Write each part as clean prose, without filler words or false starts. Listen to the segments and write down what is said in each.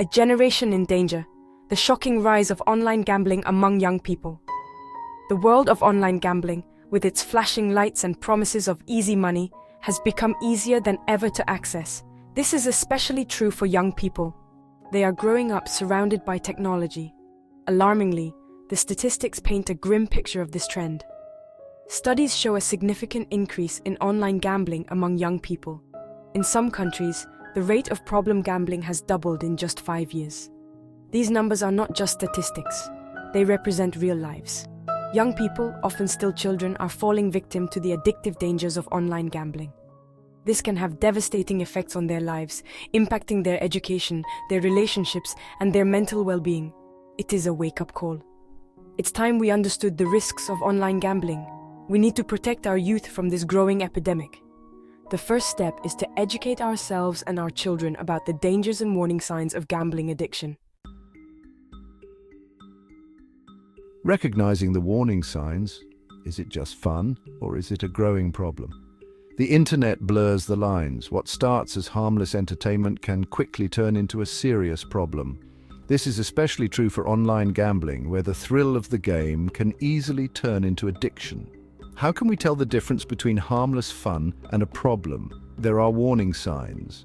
A generation in danger. The shocking rise of online gambling among young people. The world of online gambling, with its flashing lights and promises of easy money, has become easier than ever to access. This is especially true for young people. They are growing up surrounded by technology. Alarmingly, the statistics paint a grim picture of this trend. Studies show a significant increase in online gambling among young people. In some countries, the rate of problem gambling has doubled in just 5 years. These numbers are not just statistics. They represent real lives. Young people, often still children, are falling victim to the addictive dangers of online gambling. This can have devastating effects on their lives, impacting their education, their relationships, and their mental well-being. It is a wake-up call. It's time we understood the risks of online gambling. We need to protect our youth from this growing epidemic. The first step is to educate ourselves and our children about the dangers and warning signs of gambling addiction. Recognizing the warning signs, is it just fun or is it a growing problem? The internet blurs the lines. What starts as harmless entertainment can quickly turn into a serious problem. This is especially true for online gambling, where the thrill of the game can easily turn into addiction. How can we tell the difference between harmless fun and a problem? There are warning signs.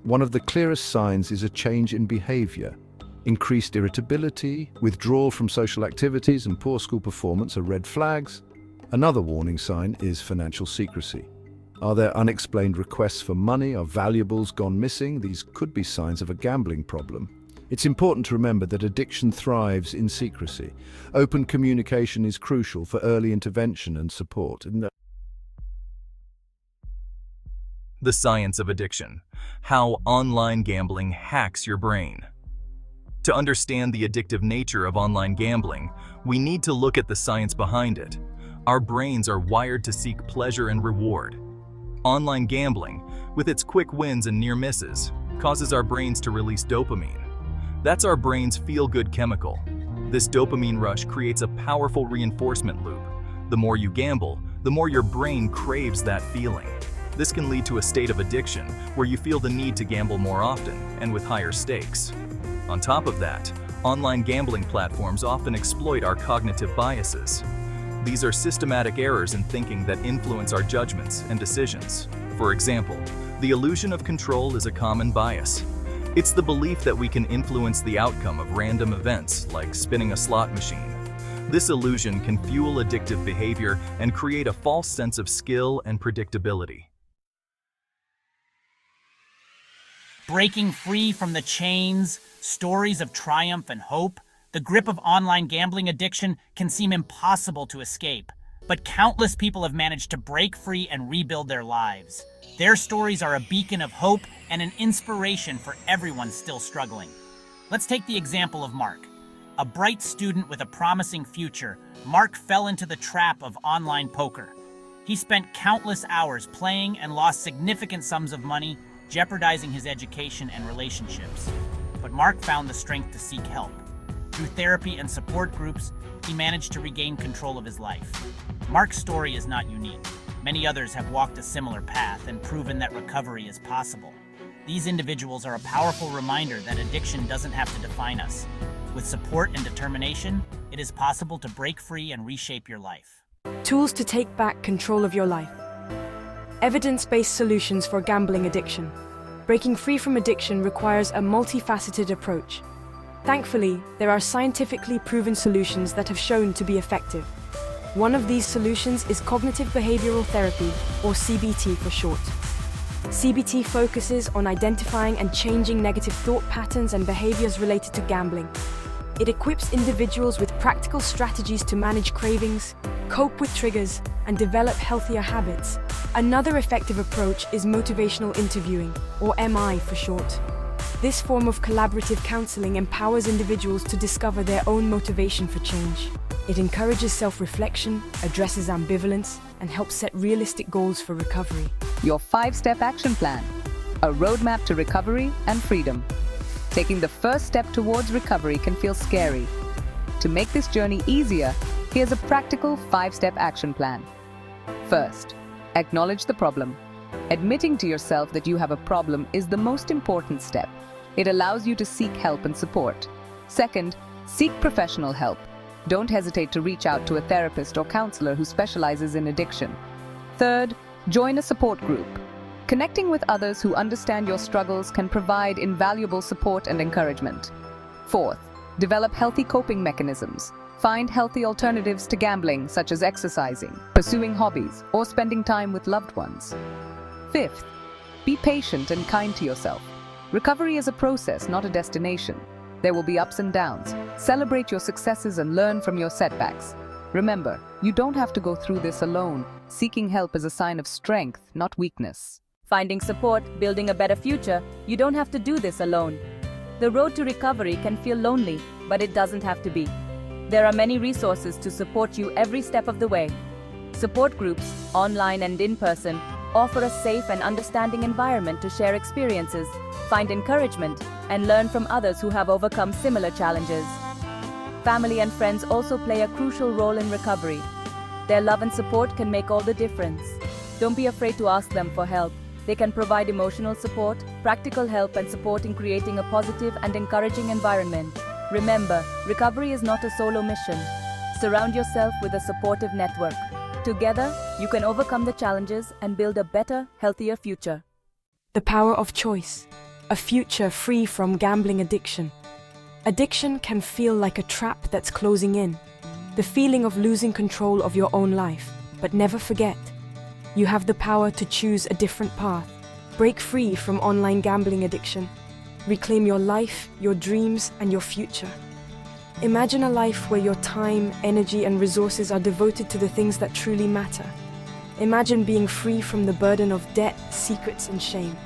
One of the clearest signs is a change in behavior. Increased irritability, withdrawal from social activities, and poor school performance are red flags. Another warning sign is financial secrecy. Are there unexplained requests for money? Are valuables gone missing? These could be signs of a gambling problem. It's important to remember that addiction thrives in secrecy. Open communication is crucial for early intervention and support. The science of addiction. How online gambling hacks your brain. To understand the addictive nature of online gambling, we need to look at the science behind it. Our brains are wired to seek pleasure and reward. Online gambling, with its quick wins and near misses, causes our brains to release dopamine. That's our brain's feel-good chemical. This dopamine rush creates a powerful reinforcement loop. The more you gamble, the more your brain craves that feeling. This can lead to a state of addiction where you feel the need to gamble more often and with higher stakes. On top of that, online gambling platforms often exploit our cognitive biases. These are systematic errors in thinking that influence our judgments and decisions. For example, the illusion of control is a common bias. It's the belief that we can influence the outcome of random events, like spinning a slot machine. This illusion can fuel addictive behavior and create a false sense of skill and predictability. Breaking free from the chains, stories of triumph and hope, the grip of online gambling addiction can seem impossible to escape. But countless people have managed to break free and rebuild their lives. Their stories are a beacon of hope and an inspiration for everyone still struggling. Let's take the example of Mark. A bright student with a promising future, Mark fell into the trap of online poker. He spent countless hours playing and lost significant sums of money, jeopardizing his education and relationships. But Mark found the strength to seek help. Through therapy and support groups, he managed to regain control of his life. Mark's story is not unique. Many others have walked a similar path and proven that recovery is possible. These individuals are a powerful reminder that addiction doesn't have to define us. With support and determination, it is possible to break free and reshape your life. Tools to take back control of your life. Evidence-based solutions for gambling addiction. Breaking free from addiction requires a multifaceted approach. Thankfully, there are scientifically proven solutions that have shown to be effective. One of these solutions is cognitive behavioral therapy, or CBT for short. CBT focuses on identifying and changing negative thought patterns and behaviors related to gambling. It equips individuals with practical strategies to manage cravings, cope with triggers, and develop healthier habits. Another effective approach is motivational interviewing, or MI for short. This form of collaborative counseling empowers individuals to discover their own motivation for change. It encourages self-reflection, addresses ambivalence, and helps set realistic goals for recovery. Your 5-step action plan, a roadmap to recovery and freedom. Taking the first step towards recovery can feel scary. To make this journey easier, here's a practical 5-step action plan. First, acknowledge the problem. Admitting to yourself that you have a problem is the most important step. It allows you to seek help and support. Second, seek professional help. Don't hesitate to reach out to a therapist or counselor who specializes in addiction. Third, join a support group. Connecting with others who understand your struggles can provide invaluable support and encouragement. Fourth, develop healthy coping mechanisms. Find healthy alternatives to gambling, such as exercising, pursuing hobbies, or spending time with loved ones. Fifth, be patient and kind to yourself. Recovery is a process, not a destination. There will be ups and downs. Celebrate your successes and learn from your setbacks. Remember, you don't have to go through this alone. Seeking help is a sign of strength, not weakness. Finding support, building a better future, you don't have to do this alone. The road to recovery can feel lonely, but it doesn't have to be. There are many resources to support you every step of the way. Support groups, online and in person, offer a safe and understanding environment to share experiences, find encouragement, and learn from others who have overcome similar challenges. Family and friends also play a crucial role in recovery. Their love and support can make all the difference. Don't be afraid to ask them for help. They can provide emotional support, practical help, and support in creating a positive and encouraging environment. Remember, recovery is not a solo mission. Surround yourself with a supportive network. Together, you can overcome the challenges and build a better, healthier future. The power of choice. A future free from gambling addiction. Addiction can feel like a trap that's closing in. The feeling of losing control of your own life. But never forget, you have the power to choose a different path. Break free from online gambling addiction. Reclaim your life, your dreams, and your future. Imagine a life where your time, energy, and resources are devoted to the things that truly matter. Imagine being free from the burden of debt, secrets, and shame.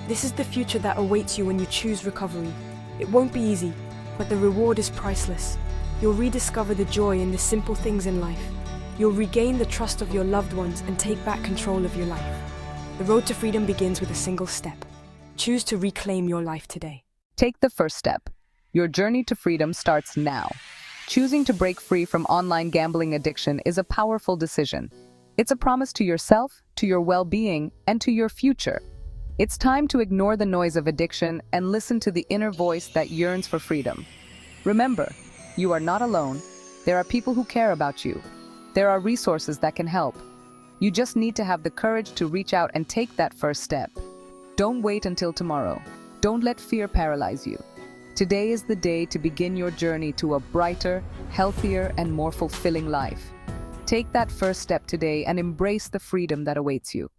This is the future that awaits you when you choose recovery. It won't be easy, but the reward is priceless. You'll rediscover the joy in the simple things in life. You'll regain the trust of your loved ones and take back control of your life. The road to freedom begins with a single step. Choose to reclaim your life today. Take the first step. Your journey to freedom starts now. Choosing to break free from online gambling addiction is a powerful decision. It's a promise to yourself, to your well-being, and to your future. It's time to ignore the noise of addiction and listen to the inner voice that yearns for freedom. Remember, you are not alone. There are people who care about you. There are resources that can help. You just need to have the courage to reach out and take that first step. Don't wait until tomorrow. Don't let fear paralyze you. Today is the day to begin your journey to a brighter, healthier, and more fulfilling life. Take that first step today and embrace the freedom that awaits you.